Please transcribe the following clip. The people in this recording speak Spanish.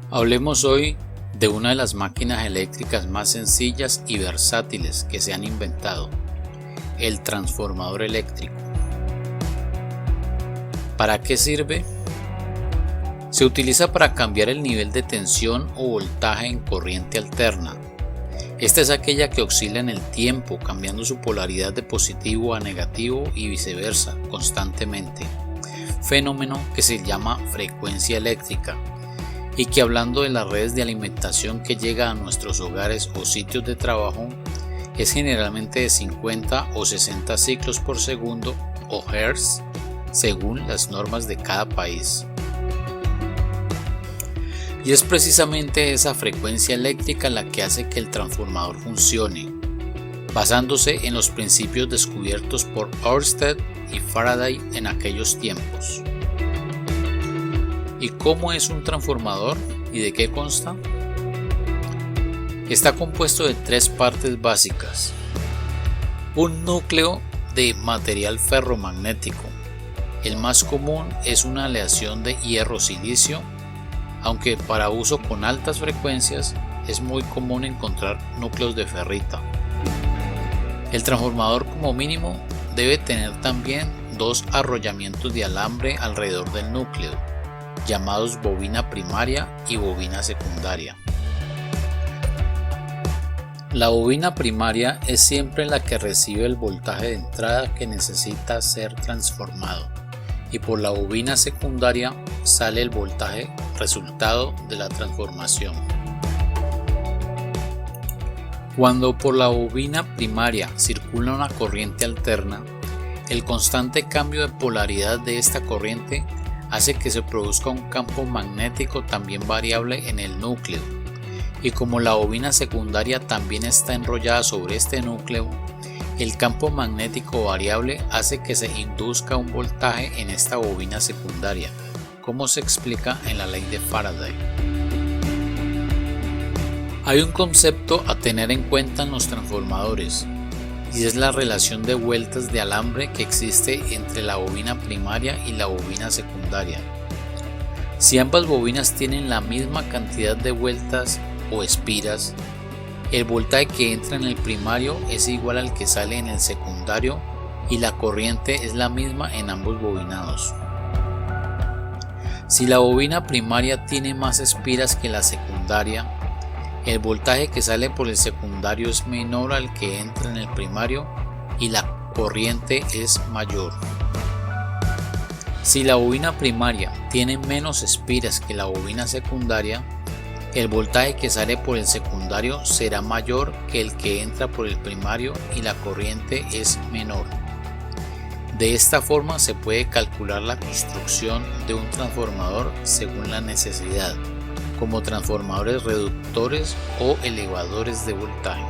Hablemos hoy de una de las máquinas eléctricas más sencillas y versátiles que se han inventado, el transformador eléctrico. ¿Para qué sirve? Se utiliza para cambiar el nivel de tensión o voltaje en corriente alterna. Esta es aquella que oscila en el tiempo, cambiando su polaridad de positivo a negativo y viceversa constantemente, fenómeno que se llama frecuencia eléctrica, y que, hablando de las redes de alimentación que llega a nuestros hogares o sitios de trabajo, es generalmente de 50 o 60 ciclos por segundo o hertz, según las normas de cada país. Y es precisamente esa frecuencia eléctrica la que hace que el transformador funcione, basándose en los principios descubiertos por Ørsted y Faraday en aquellos tiempos. ¿Y cómo es un transformador y de qué consta? Está compuesto de tres partes básicas: un núcleo de material ferromagnético. El más común es una aleación de hierro-silicio, aunque para uso con altas frecuencias es muy común encontrar núcleos de ferrita. El transformador, como mínimo, debe tener también dos arrollamientos de alambre alrededor del núcleo, llamados bobina primaria y bobina secundaria. La bobina primaria es siempre la que recibe el voltaje de entrada que necesita ser transformado, y por la bobina secundaria sale el voltaje resultado de la transformación. Cuando por la bobina primaria circula una corriente alterna, el constante cambio de polaridad de esta corriente hace que se produzca un campo magnético también variable en el núcleo, y como la bobina secundaria también está enrollada sobre este núcleo, el campo magnético variable hace que se induzca un voltaje en esta bobina secundaria, como se explica en la ley de Faraday. Hay un concepto a tener en cuenta en los transformadores, y es la relación de vueltas de alambre que existe entre la bobina primaria y la bobina secundaria. Si ambas bobinas tienen la misma cantidad de vueltas o espiras, el voltaje que entra en el primario es igual al que sale en el secundario y la corriente es la misma en ambos bobinados. Si la bobina primaria tiene más espiras que la secundaria, el voltaje que sale por el secundario es menor al que entra en el primario y la corriente es mayor. Si la bobina primaria tiene menos espiras que la bobina secundaria, el voltaje que sale por el secundario será mayor que el que entra por el primario y la corriente es menor. De esta forma se puede calcular la construcción de un transformador según la necesidad, como transformadores reductores o elevadores de voltaje.